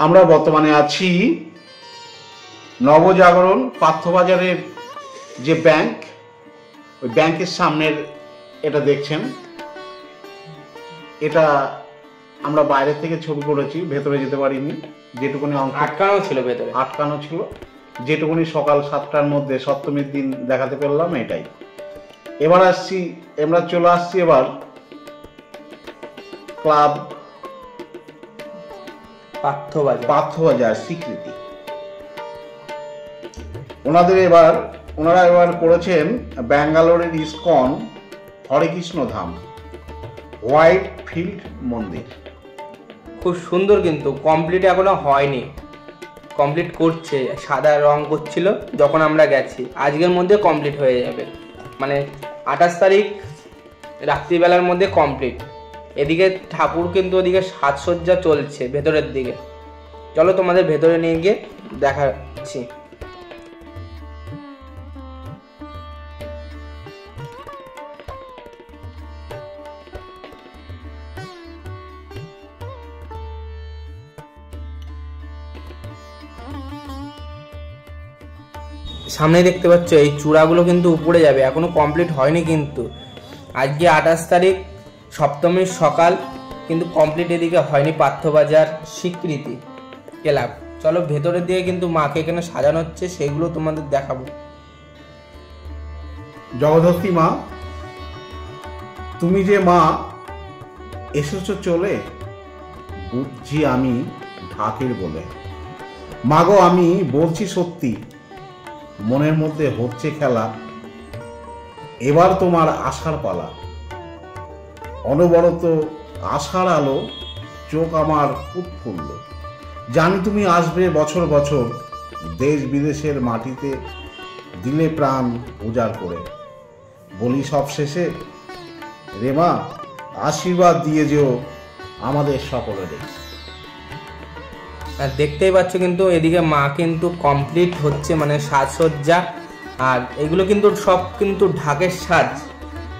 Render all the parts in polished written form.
আমরা বর্তমানে আছি নবজাগরণ পার্থবাজারের যে ব্যাংক, ওই ব্যাংকের সামনের এটা দেখছেন। এটা আমরা বাইরে থেকে ছবি করেছি, ভেতরে যেতে পারিনি, যেটুকুনি আটকানো ছিল, ভেতরে আটকানো ছিল, যেটুকুনি সকাল 7টার মধ্যে সপ্তমীর দিন দেখাতে পারলাম এটাই। এবার আসছি, আমরা চলে আসছি এবার ক্লাব পার্থবাজার স্বীকৃতি। ওনারা এবার করেছেন ব্যাঙ্গালোরের ইসকন হরে কৃষ্ণ ধাম হোয়াইট ফিল্ড মন্দির। খুব সুন্দর, কিন্তু কমপ্লিট এখনো হয়নি, কমপ্লিট করছে, সাদা রং করছিল যখন আমরা গেছি, আজকের মধ্যে কমপ্লিট হয়ে যাবে, মানে 28 তারিখ রাত্রিবেলার মধ্যে কমপ্লিট। এদিকে ঠাকুর কিন্তু ওদিকে সাজসজ্জা চলছে ভেতরের দিকে। চলো তোমাদের ভেতরে নিয়ে গিয়ে দেখাচ্ছি। সামনে দেখতে পাচ্ছ এই চূড়াগুলো কিন্তু উপরে যাবে, এখনো কমপ্লিট হয়নি, কিন্তু আজকে 28 তারিখ সপ্তমীর সকাল, কিন্তু কমপ্লিট এদিকে হয়নি। পার্থবাজার স্বীকৃতি ক্লাব। চলো ভেতরের দিকে কিন্তু মাকে এখানে সাজানো হচ্ছে, সেগুলো তোমাদের দেখাবো। জগদ্ধত্রী মা, তুমি যে মা এসেছো চলে, বুঝছি আমি ঢাকের বলে। মাগো আমি বলছি সত্যি, মনের মধ্যে হচ্ছে খেলা, এবার তোমার আশার পালা। অনবরত আশার আলো, চোখ আমার উৎফুল্ল। জানি তুমি আসবে বছর বছর, দেশ বিদেশের মাটিতে দিলে প্রাণ উজাড় করে। বলি সব শেষে রেমা, আশীর্বাদ দিয়ে যেও আমাদের সকলের। আর দেখতেই পাচ্ছ কিন্তু এদিকে মা কিন্তু কমপ্লিট হচ্ছে, মানে সাজসজ্জা, আর এগুলো কিন্তু সব কিন্তু ঢাকের সাজ,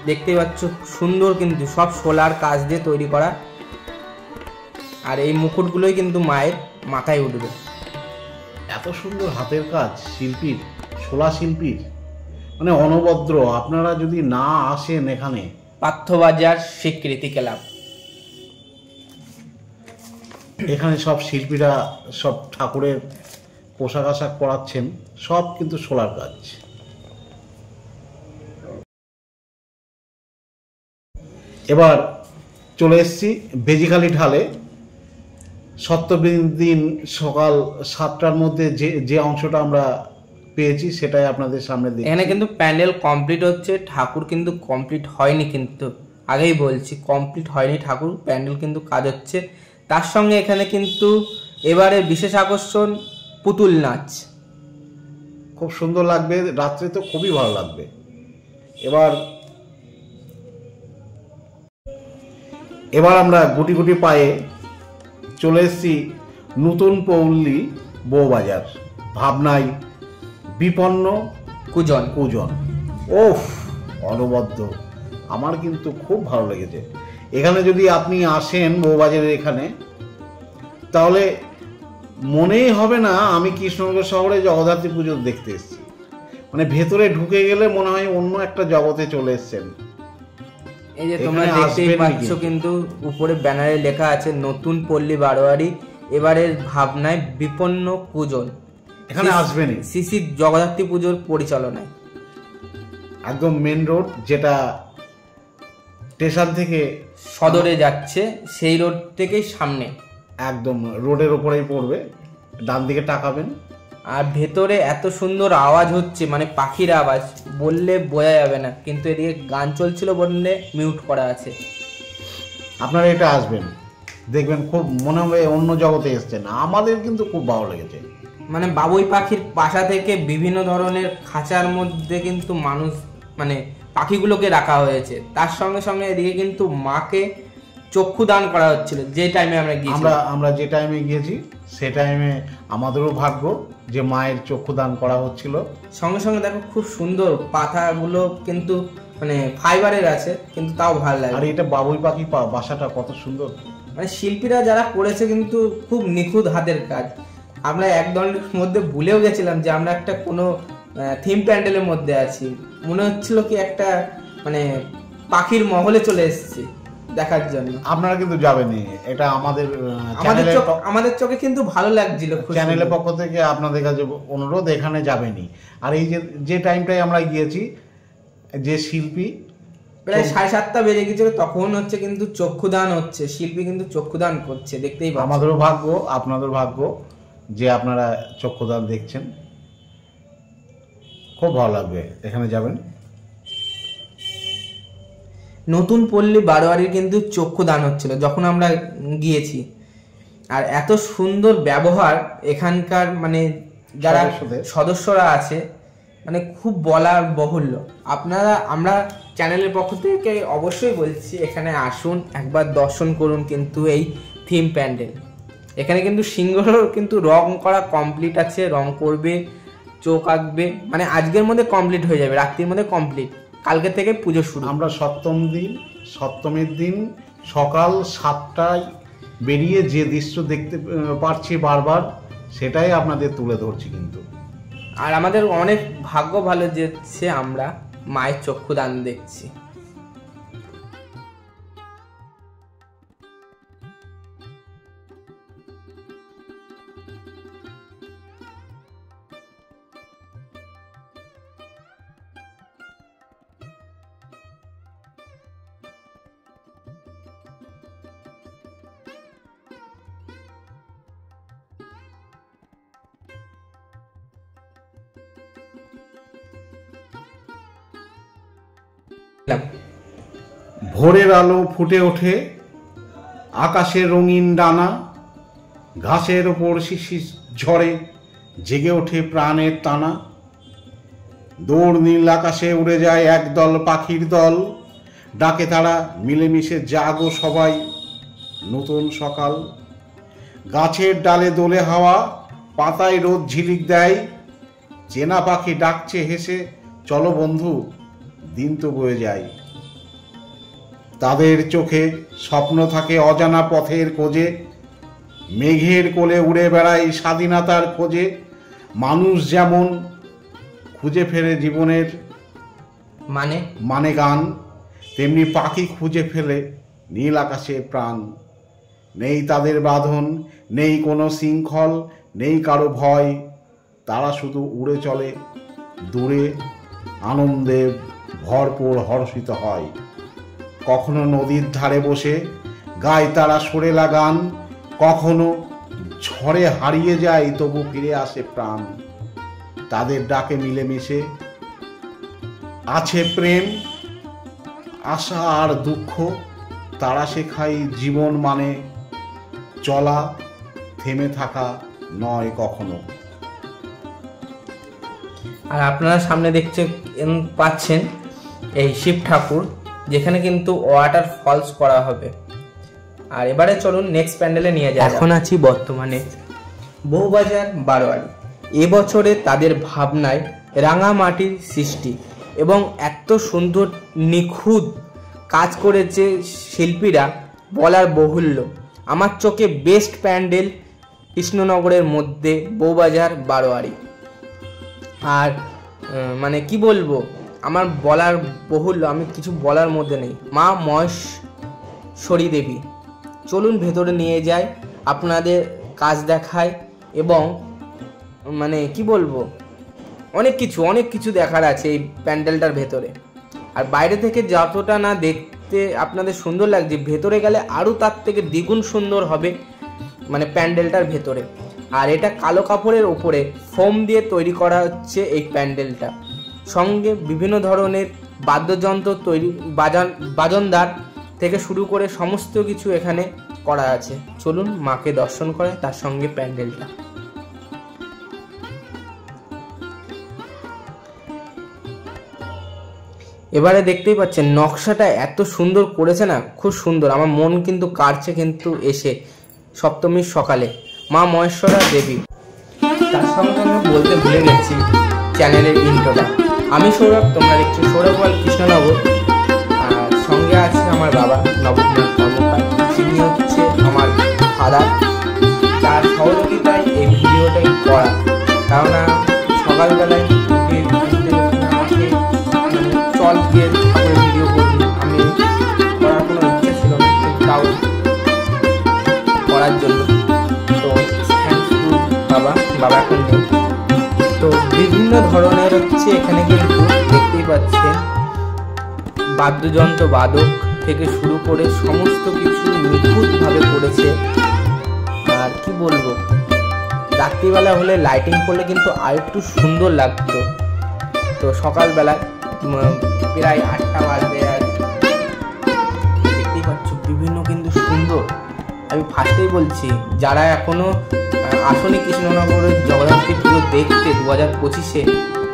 দেখতেই পাচ্ছ সুন্দর, কিন্তু সব সোলার কাজ দিয়ে তৈরি করা। আর এই মুকুটগুলোই কিন্তু মায়ের মাথায় উঠবে। এত সুন্দর হাতের কাজ শিল্পীর, শোলা শিল্পীর, মানে অনবদ্র। আপনারা যদি না আসেন এখানে, পার্থবাজার স্বীকৃতি ক্লাব, এখানে সব শিল্পীরা সব ঠাকুরের পোশাক আশাক পরাচ্ছেন, সব কিন্তু শোলার কাজ। এবার চলে এসেছি বেজিখালি ঢালে। সপ্তমীর দিন সকাল 7টার মধ্যে যে অংশটা আমরা পেয়েছি সেটাই আপনাদের সামনে দেখি। এখানে কিন্তু প্যান্ডেল কমপ্লিট হচ্ছে, ঠাকুর কিন্তু কমপ্লিট হয়নি, কিন্তু আগেই বলছি কমপ্লিট হয়নি ঠাকুর, প্যান্ডেল কিন্তু কাজ হচ্ছে। তার সঙ্গে এখানে কিন্তু এবারে বিশেষ আকর্ষণ পুতুল নাচ, খুব সুন্দর লাগবে, রাত্রে তো খুবই ভালো লাগবে। এবার আমরা গুটি গুটি পায়ে চলে এসেছি নতুন পল্লী বউবাজার, ভাবনায় বিপন্ন কুজন। ওফ, অনবদ্য, আমার কিন্তু খুব ভালো লেগেছে। এখানে যদি আপনি আসেন বউবাজারের এখানে, তাহলে মনেই হবে না আমি কৃষ্ণনগর শহরে জগদ্ধাত্রী পুজো দেখতে এসেছি। মানে ভেতরে ঢুকে গেলে মনে হয় অন্য একটা জগতে চলে এসেছেন। এই যে তোমরা দেখতেই পাচ্ছ কিন্তু উপরে ব্যানারে লেখা আছে নতুন পল্লী বারোয়ারি, এবারের ভাবনায় বিপন্ন কুজন। এখানে আসবেন শ্রী জগদ্ধাত্রী পুজোর পরিচালনায়। একদম মেন রোড, যেটা স্টেশন থেকে সদরে যাচ্ছে, সেই রোড থেকেই সামনে, একদম রোডের ওপরেই পড়বে, ডান দিকে তাকাবেন। আর ভেতরে এত সুন্দর আওয়াজ হচ্ছে, মানে পাখির আওয়াজ, বললে বোঝা যাবে না, কিন্তু এদিকে গান চলছিল বললে মিউট করা আছে। আপনারা এটা আসবেন, দেখবেন খুব মনে হবে অন্য জগতে এসছেন। আমাদের কিন্তু খুব ভালো লেগেছে। মানে বাবুই পাখির বাসা থেকে বিভিন্ন ধরনের খাঁচার মধ্যে কিন্তু মানুষ, মানে পাখিগুলোকে রাখা হয়েছে। তার সঙ্গে সঙ্গে এদিকে কিন্তু মাকে চক্ষু দান করা হচ্ছিল যে টাইমে আমরা যে টাইমে গিয়েছি, সে টাইমে আমাদেরও ভাগ্য যে মায়ের চক্ষু দান করা হচ্ছিল। সঙ্গে সঙ্গে দেখো খুব সুন্দর পাতাগুলো কিন্তু মানে ফাইবারের আছে, কিন্তু তাও ভালো লাগে। আর এটা বাবুই পাখি বাসাটা কত সুন্দর, মানে শিল্পীরা যারা করেছে কিন্তু খুব নিখুঁত হাতের কাজ। আমরা এক ধরনের মধ্যে ভুলেও গেছিলাম যে আমরা একটা কোনো থিম প্যান্ডেলের মধ্যে আছি, মনে হচ্ছিল কি একটা মানে পাখির মহলে চলে এসেছি দেখার জন্য। আপনারা কিন্তু যাবেনই, এটা আমাদের চোখে কিন্তু ভালো লাগছিল। চ্যানেলের পক্ষ থেকে আপনাদের কাছে অনুরোধ, এখানে যাবেনই। আর এই যে টাইমটাই আমরা গিয়েছি, যে শিল্পী প্রায় 7:30 বেজে গেছিল, তখন হচ্ছে কিন্তু চক্ষুদান হচ্ছে, শিল্পী কিন্তু চক্ষুদান করছে, দেখতেই পাচ্ছেন। আমাদেরও ভাগ্য, আপনাদের ভাগ্য যে আপনারা চক্ষুদান দেখছেন, খুব ভালো লাগবে, এখানে যাবেন। নতুন পল্লী বারোয়ারির কিন্তু চক্ষুদান হচ্ছিল যখন আমরা গিয়েছি, আর এত সুন্দর ব্যবহার এখানকার মানে যারা সদস্যরা আছে, মানে খুব বলার বাহুল্য। আমরা চ্যানেলের পক্ষ থেকে অবশ্যই বলছি এখানে আসুন, একবার দর্শন করুন কিন্তু এই থিম প্যান্ডেল। এখানে কিন্তু সিংহর কিন্তু রং করা কমপ্লিট আছে, রং করবে, চোখ আঁকবে, মানে আজকের মধ্যে কমপ্লিট হয়ে যাবে, রাত্রির মধ্যে কমপ্লিট, কালকে থেকে পুজো শুরু। আমরা সপ্তমীর দিন সকাল 7টায় বেরিয়ে যে দৃশ্য দেখতে পাচ্ছি বারবার, সেটাই আপনাদের তুলে ধরছি কিন্তু। আর আমাদের অনেক ভাগ্য ভালো যে আমরা মায়ের চক্ষুদান দেখছি। ভোরের আলো ফুটে ওঠে আকাশের রঙিন ডানা, ঘাসের ওপর শিশির ঝরে জেগে ওঠে প্রাণের টানা। দৌড় নীল আকাশে উড়ে যায় একদল পাখির দল, ডাকে তারা মিলেমিশে জাগো সবাই, নতুন সকাল। গাছের ডালে দোলে হাওয়া, পাতায় রোদ ঝিলিক দেয়, চেনা পাখি ডাকছে হেসে, চলো বন্ধু দিন তো বয়ে যায়। তাদের চোখে স্বপ্ন থাকে অজানা পথের খোঁজে, মেঘের কোলে উড়ে বেড়ায় স্বাধীনতার খোঁজে। মানুষ যেমন খুঁজে ফেরে জীবনের মানে গান, তেমনি পাখি খুঁজে ফেলে নীল আকাশের প্রাণ। নেই তাদের বাঁধন, নেই কোনো শৃঙ্খল, নেই কারো ভয়, তারা শুধু উড়ে চলে দূরে, আনন্দে ভরপুর হর্ষিত হয়। কখনো নদীর ধারে বসে গায় তারা সরেলা গান, কখনো ঝড়ে হারিয়ে যায় তবু ফিরে আসে প্রাণ। তাদের ডাকে মিলেমিশে আছে প্রেম, আশা আর দুঃখ, তারা শেখায় জীবন মানে চলা, থেমে থাকা নয় কখনো। আর আপনারা সামনে দেখতে পাচ্ছেন এই শিব ঠাকুর, যেখানে কিন্তু ওয়াটার ফলস করা হবে। আর এবারে চলুন নেক্সট প্যান্ডেলে নিয়ে যাই। এখন আছি বর্তমানে বউবাজার বারোয়ারি। এবছরে তাদের ভাবনায় রাঙামাটির সৃষ্টি এবং এত সুন্দর নিখুঁত কাজ করেছে শিল্পীরা, বলার বাহুল্য। আমার চোখে বেস্ট প্যান্ডেল কৃষ্ণনগরের মধ্যে বউবাজার বারোয়ারি। আর মানে কি বলবো, আমার বলার বাহুল্য, আমি কিছু বলার মধ্যে নেই। মা মহেশ্বরী দেবী, চলুন ভেতরে নিয়ে যাই, আপনাদের কাজ দেখায় এবং মানে কি বলবো, অনেক কিছু দেখার আছে এই প্যান্ডেলটার ভেতরে। আর বাইরে থেকে যতটা না দেখতে আপনাদের সুন্দর লাগছে, ভেতরে গেলে আরও তার থেকে দ্বিগুণ সুন্দর হবে মানে প্যান্ডেলটার ভেতরে। আর এটা কালো কাপড়ের ওপরে ফোম দিয়ে তৈরি করা হচ্ছে এই প্যান্ডেলটা, সঙ্গে বিভিন্ন ধরনের বাদ্যযন্ত্র তৈরি, বাজনদার থেকে শুরু করে সমস্ত কিছু এখানে করা আছে। চলুন মাকে দর্শন করে তার সঙ্গে প্যান্ডেলটা। এবারে দেখতেই পাচ্ছেন নকশাটা এত সুন্দর করেছে না, খুব সুন্দর। আমার মন কিন্তু কাড়ছে কিন্তু এসে সপ্তমীর সকালে মা মহেশ্বরা দেবী। তার সঙ্গে আমি বলতে ভুলে গেছি চ্যানেলের ইন্ট্রোটা। আমি সৌরভ, তোমরা দেখছো সৌরভ ওয়ার্ল্ড কৃষ্ণনগর। আর সঙ্গে আছে আমার বাবা নবকুমার কর্মকার, যিনি হচ্ছে আমার ফাদার, তার সহযোগিতায় এই ভিডিওটাই করা। কেননা সকালবেলায় আমাকে চল গিয়ে ঠাকুরের ভিডিও করবি, আমি করার কোনো ইচ্ছে ছিল না, কিন্তু তাও করার জন্য। তো থ্যাংকস টু বাবা, বাবা এখন নেই। তো বিভিন্ন ধরনের হচ্ছে এখানে কিন্তু দেখতেই পাচ্ছেন বাদ্যযন্ত্র বাদক থেকে শুরু করে সমস্ত কিছু নিখুঁতভাবে করেছে। আর কি বলবো, রাত্রিবেলা হলে লাইটিং করলে কিন্তু আর একটু সুন্দর লাগতো। তো সকালবেলায় প্রায় 8টা বাজবে, আর দেখতেই পাচ্ছ বিভিন্ন কিন্তু সুন্দর। আমি ফার্স্টেই বলছি, যারা এখনো আসনি কৃষ্ণনগরের জগদ্ধাত্রী পুজো দেখতে 2025-এ,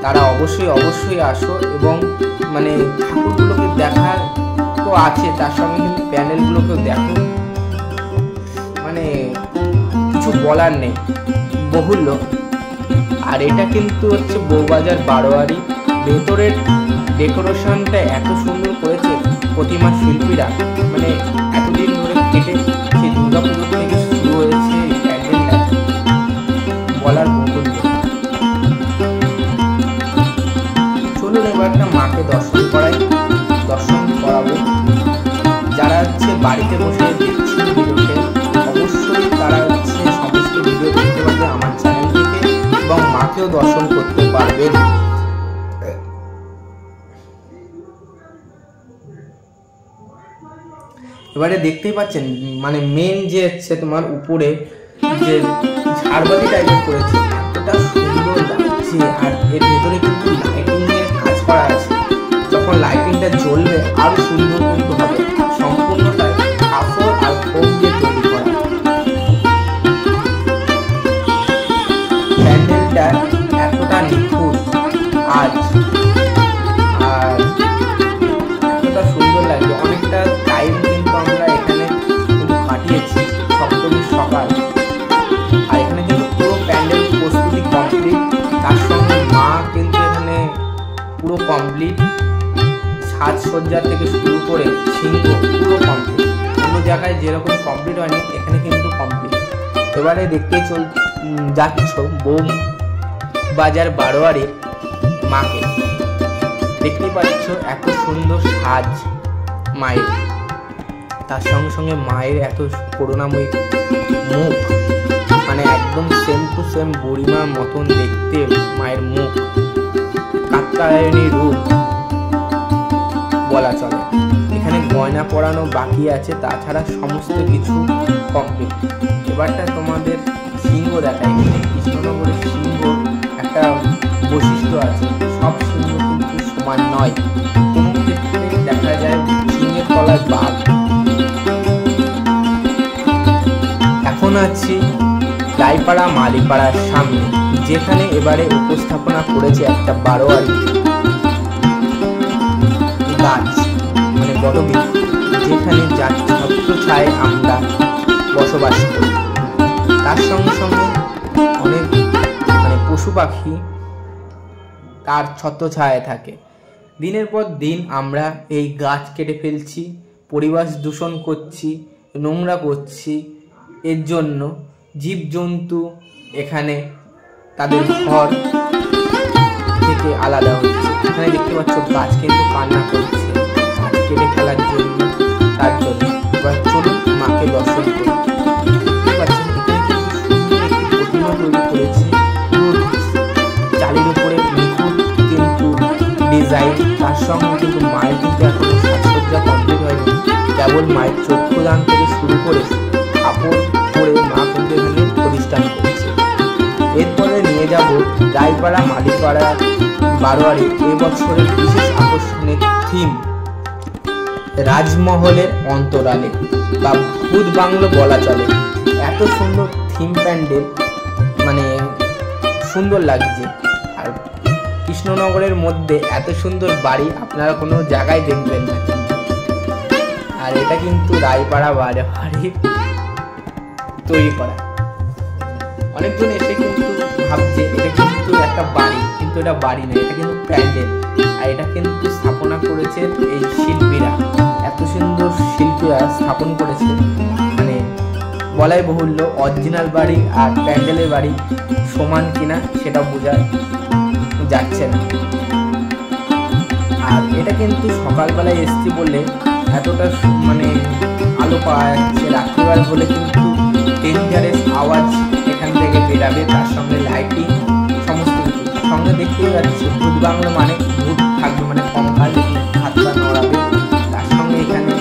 তারা অবশ্যই আসো এবং মানে ঠাকুরগুলোকে দেখার তো আছে, তার সঙ্গে কিন্তু প্যান্ডেলগুলোকেও দেখো। মানে কিছু বলার নেই, বহুল্য। আর এটা কিন্তু হচ্ছে বউবাজার বারোয়ারি। ভেতরের ডেকোরেশনটা এত সুন্দর করেছে প্রতিমা শিল্পীরা, মানে এতদিন ধরে কেটে সেই দুর্গাপুজো থেকে শুরু হয়েছে এই প্যান্ডেলটা, বলার বহুল্য। চলুন এবার একটা মাকে দর্শন করাবো। যারা হচ্ছে বাড়িতে বসে দেখছি ভিডিওতে, অবশ্যই তারা হচ্ছে সমস্ত ভিডিও দেখতে পারবে আমার চ্যানেল থেকে এবং মাকেও দর্শন করতে পারবেন। এবারে দেখতেই পাচ্ছেন মানে মেন যে হচ্ছে তোমার উপরে যে ঝাড়বাতি টাইপের করেছে, এতটা সুন্দর লাগছে। আর এর ভেতরে কিন্তু লাইটিং এর কাজ করা আছে, যখন লাইটিংটা জ্বলবে আরো সুন্দর কিন্তু হবে। সম্পূর্ণটা কাপড় আর ফোম দিয়ে তৈরি করা। প্যান্ডেলটা এতটা নিখুঁত আর এতটা সুন্দর লাগবে। অনেকটা টাইম কিন্তু আমরা এখানে কিন্তু কাটিয়েছি সপ্তমীর সকাল। আর এখানে কিন্তু পুরো প্যান্ডেল প্রস্তুতি কমপ্লিট, তার সঙ্গে মা কিন্তু এখানে পুরো কমপ্লিট। সাজসজ্জা থেকে শুরু করে সিংহ পুরো কমপ্লিট। অন্য জায়গায় যেরকম কমপ্লিট হয়নি, এখানে কিন্তু কমপ্লিট। এবারে দেখতেই যাচ্ছ বউবাজার বারোয়ারির মাকে, দেখতেই পাচ্ছ এত সুন্দর সাজ মায়ের, তার সঙ্গে সঙ্গে মায়ের এত করুণাময়ী মুখ, মানে একদম সেম টু সেম বুড়িমার মতন দেখতে মায়ের মুখ, কাত্যায়নী রূপ বলা চলে। এখানে গয়না পরানো বাকি আছে, তাছাড়া সমস্ত কিছু কমপ্লিট। এবারটা তোমাদের সিংহ দেখায়। এখানে কৃষ্ণনগরের সিংহ একটা বৈশিষ্ট্য আছে, সব সিংহ কিন্তু সমান নয়। কোনো ক্ষেত্রে দেখা যায় সিংহের তলায় বাঘ। এখন আছি রায়পাড়া মালিপাড়ার সামনে, যেখানে এবারে উপস্থাপনা করেছে একটা বারোয়ারি গাছ, মানে বটবৃক্ষ, যেখানে যার ছত্রছায়ায় আমরা বসবাস করি। তার সঙ্গে সঙ্গে অনেক মানে পশু পাখি তার ছত্রছায়ায় থাকে। দিনের পর দিন আমরা এই গাছ কেটে ফেলছি, পরিবেশ দূষণ করছি, নোংরা করছি। এর জন্য জীবজন্তু এখানে তাদের ঘর থেকে আলাদা হচ্ছে। এখানে দেখতে পাচ্ছ গাছ কিন্তু কান্না করছে গাছ কেটে ফেলার জন্য, তার জন্য। এবার চলুন মাকে দর্শন করি। দেখতে পাচ্ছেন এখানে কিন্তু সুন্দর একটি প্রতিমা তৈরি করেছে, চালের উপরে নিখুঁত কিন্তু ডিজাইন। তার সঙ্গে কিন্তু মায়ের কিন্তু এখনো সাজসজ্জা কমপ্লিট হয়নি, কেবল মায়ের চক্ষুদান থেকে শুরু করে কাপড় পরে মা কিন্তু এখানে প্রতিষ্ঠান করেছে। এরপরে নিয়ে যাব রায়পাড়া মালিপাড়া বারোয়ারি এবছরের বিশেষ আকর্ষণের থিম রাজমহলের অন্তরালে বা ভূত বাংলো বলা চলে। এত সুন্দর থিম প্যান্ডেল, মানে সুন্দর লাগছে। আর কৃষ্ণনগরের মধ্যে এত সুন্দর বাড়ি আপনারা কোনো জায়গায় দেখবেন না। আর এটা কিন্তু রায়পাড়া বারোয়ারি তৈরি করা। অনেকজন এসে কিন্তু ভাবছে এটা কিন্তু একটা বাড়ি, কিন্তু এটা বাড়ি না, এটা কিন্তু প্যান্ডেল। আর এটা কিন্তু স্থাপনা করেছে এই শিল্পীরা, এত সুন্দর শিল্পীরা স্থাপন করেছে, মানে বলাই বহুল্য। অরিজিনাল বাড়ি আর প্যান্ডেলের বাড়ি সমান কিনা সেটা বোঝা যাচ্ছে না। আর এটা কিন্তু সকালবেলায় এসছি বলে এতটা মানে আলো পাওয়া যাচ্ছে, রাত্রিবেলা হলে কিন্তু ডেঞ্জারাস আওয়াজ এখান থেকে বেরাবে, তার সঙ্গে লাইটিং সমস্ত কিছু সঙ্গে দেখতেই পাচ্ছি। ভূত বাংলো মানে ভূত থাকবে, মানে কঙ্কাল হাত পা নড়াবে, তার সঙ্গে এখানে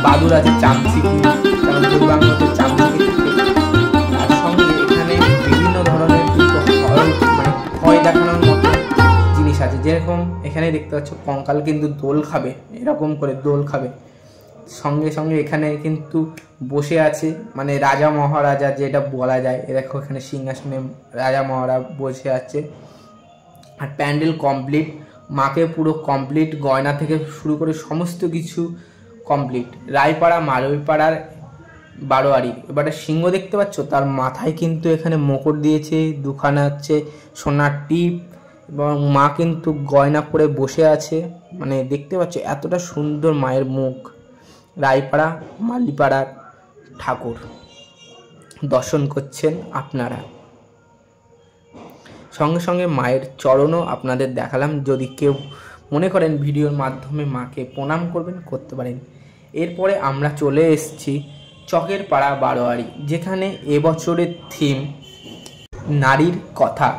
বাদুর আছে, চামচিকি, কারণ ভূত বাংলোতে চামচিকি থাকে। তার সঙ্গে এখানে বিভিন্ন ধরনের কিন্তু মানে ভয় দেখানোর মতো জিনিস আছে, যেরকম এখানে দেখতে পাচ্ছ কঙ্কাল কিন্তু দোল খাবে, এরকম করে দোল খাবে। সঙ্গে সঙ্গে এখানে কিন্তু বসে আছে মানে রাজা মহারাজা যেটা বলা যায়, দেখো এখানে সিংহাসনে রাজা মহারাজ বসে আছে। আর প্যান্ডেল কমপ্লিট, মাকে পুরো কমপ্লিট, গয়না থেকে শুরু করে সমস্ত কিছু কমপ্লিট। রায়পাড়া মালইপাড়ার বারোয়ারি। এবারে সিংহ দেখতে পাচ্ছ, তার মাথায় কিন্তু এখানে মুকুট দিয়েছে, দুখানা হচ্ছে সোনার টিপ, এবং মা কিন্তু গয়না পরে বসে আছে, মানে দেখতে পাচ্ছ এতটা সুন্দর মায়ের মুখ। রায়পাড়া মালিপাড়ার ঠাকুর দর্শন করছেন আপনারা। সঙ্গে সঙ্গে মায়ের চরণও আপনাদের দেখালাম, যদি কেউ মনে করেন ভিডিওর মাধ্যমে মাকে প্রণাম করবেন করতে পারেন। এরপরে আমরা চলে এসেছি চকের পাড়া বারোয়ারি, যেখানে এবছরের থিম নারীর কথা।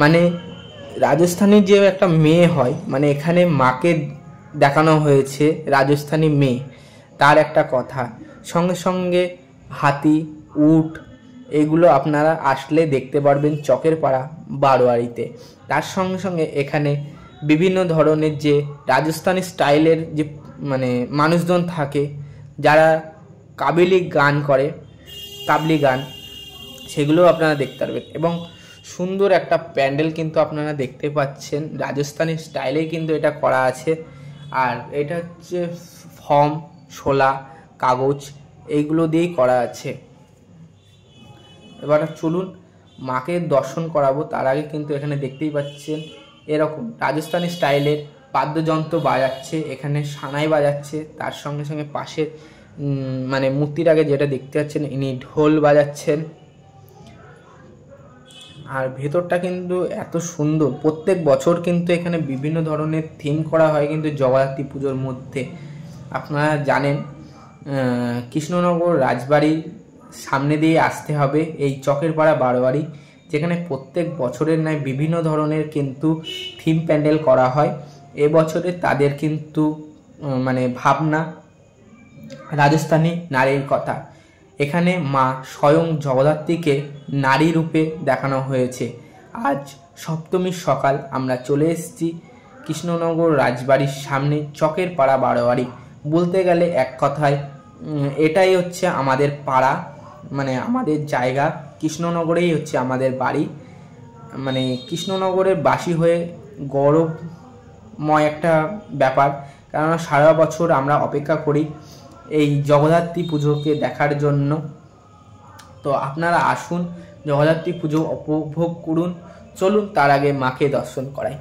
মানে রাজস্থানের যে একটা মেয়ে হয়, মানে এখানে মাকে দেখানো হয়েছে রাজস্থানী মেয়ে, তার একটা কথা। সঙ্গে সঙ্গে হাতি, উট এগুলো আপনারা আসলে দেখতে পারবেন চকের পাড়া বারোয়ারিতে। তার সঙ্গে সঙ্গে এখানে বিভিন্ন ধরনের যে রাজস্থানী স্টাইলের যে মানে মানুষজন থাকে, যারা কাবেলি গান করে, কাবলি গান, সেগুলো আপনারা দেখতে পারবেন। এবং সুন্দর একটা প্যান্ডেল কিন্তু আপনারা দেখতে পাচ্ছেন, রাজস্থানী স্টাইলেই কিন্তু এটা করা আছে। আর এটা হচ্ছে ফর্ম, শোলা, কাগজ এইগুলো দিয়েই করা আছে। এবার চলুন মাকে দর্শন করাবো। তার আগে কিন্তু এখানে দেখতেই পাচ্ছেন এরকম রাজস্থানী স্টাইলের বাদ্যযন্ত্র বাজাচ্ছে, এখানে সানাই বাজাচ্ছে। তার সঙ্গে সঙ্গে পাশে মানে মূর্তির আগে যেটা দেখতে পাচ্ছেন, ইনি ঢোল বাজাচ্ছেন। আর ভেতরটা কিন্তু এত সুন্দর, প্রত্যেক বছর কিন্তু এখানে বিভিন্ন ধরনের থিম করা হয় কিন্তু জগদ্ধাত্রী পুজোর মধ্যে। আপনারা জানেন কৃষ্ণনগর রাজবাড়ির সামনে দিয়ে আসতে হবে এই চকের পাড়া বারোয়ারি, যেখানে প্রত্যেক বছরের ন্যায় বিভিন্ন ধরনের কিন্তু থিম প্যান্ডেল করা হয়। এবছরে তাদের কিন্তু মানে ভাবনা রাজস্থানী নারীর কথা। এখানে মা স্বয়ং জগদ্ধাত্রীকে নারী রূপে দেখানো হয়েছে। আজ সপ্তমীর সকাল আমরা চলে এসেছি কৃষ্ণনগর রাজবাড়ির সামনে চকের পাড়া বারোয়ারি। বলতে গেলে এক কথায় এটাই হচ্ছে আমাদের পাড়া, মানে আমাদের জায়গা। কৃষ্ণনগরেই হচ্ছে আমাদের বাড়ি, মানে কৃষ্ণনগরের বাসী হয়ে গৌরবময় একটা ব্যাপার, কেননা সারা বছর আমরা অপেক্ষা করি এই জগদ্ধাত্রী পুজোকে দেখার জন্য। তো আপনারা আসুন, জগদ্ধাত্রী পুজো উপভোগ করুন। চলুন তার আগে মাকে দর্শন করাই।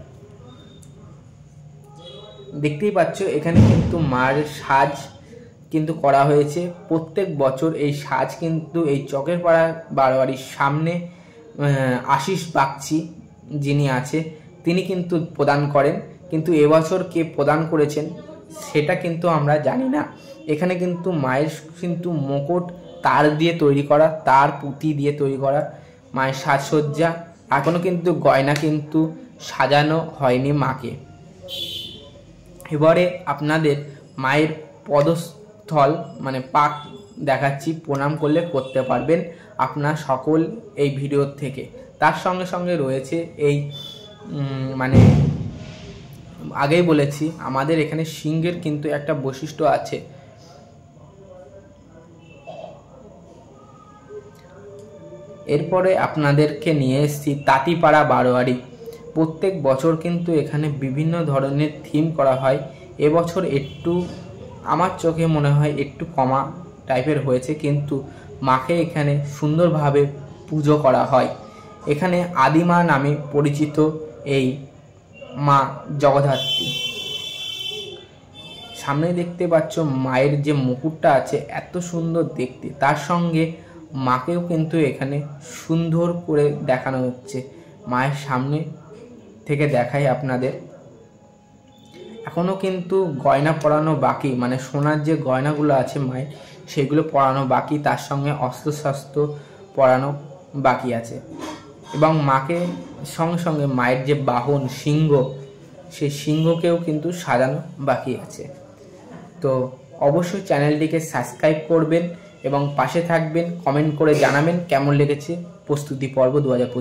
দেখতেই পাচ্ছ এখানে কিন্তু মার সাজ কিন্তু করা হয়েছে। প্রত্যেক বছর এই সাজ কিন্তু এই চকের পাড়া বারোয়ারির সামনে আশিস বাগচি যিনি আছে তিনি কিন্তু প্রদান করেন, কিন্তু এবছর কে প্রদান করেছেন সেটা কিন্তু আমরা জানি না। এখানে কিন্তু মায়ের কিন্তু মুকুট তার দিয়ে তৈরি করা, তার পুঁতি দিয়ে তৈরি করা, মায়ের সাজসজ্জা, এখনো কিন্তু গয়না কিন্তু সাজানো হয়নি মাকে। এবারে আপনাদের মায়ের পদস্থল মানে পাক দেখাচ্ছি, প্রণাম করলে করতে পারবেন আপনার সকল এই ভিডিও থেকে। তার সঙ্গে সঙ্গে রয়েছে এই মানে আগেই বলেছি আমাদের এখানে সিংহের কিন্তু একটা বৈশিষ্ট্য আছে। এরপরে আপনাদেরকে নিয়ে এসেছি তাঁতিপাড়া বারোয়ারি। প্রত্যেক বছর কিন্তু এখানে বিভিন্ন ধরনের থিম করা হয়। এবছর একটু আমার চোখে মনে হয় একটু কমা টাইপের হয়েছে, কিন্তু মাকে এখানে সুন্দরভাবে পুজো করা হয়। এখানে আদিমা নামে পরিচিত এই মা জগদ্ধাত্রী। সামনে দেখতে পাচ্ছ মায়ের যে মুকুটটা আছে এত সুন্দর দেখতে, তার সঙ্গে মাকেও কিন্তু এখানে সুন্দর করে দেখানো হচ্ছে। মায়ের সামনে থেকে দেখাই আপনাদের, এখনও কিন্তু গয়না পরানো বাকি, মানে সোনার যে গয়নাগুলো আছে মায়ের সেগুলো পরানো বাকি, তার সঙ্গে অস্ত্রশস্ত্র পরানো বাকি আছে। এবং মাকে সঙ্গে সঙ্গে মায়ের যে বাহন সিংহ, সেই সিংহকেও কিন্তু সাজানো বাকি আছে। তো অবশ্যই চ্যানেলটিকে সাবস্ক্রাইব করবেন এবং পাশে থাকবেন, কমেন্ট করে জানাবেন কেমন লেগেছে প্রস্তুতি পর্ব 2025।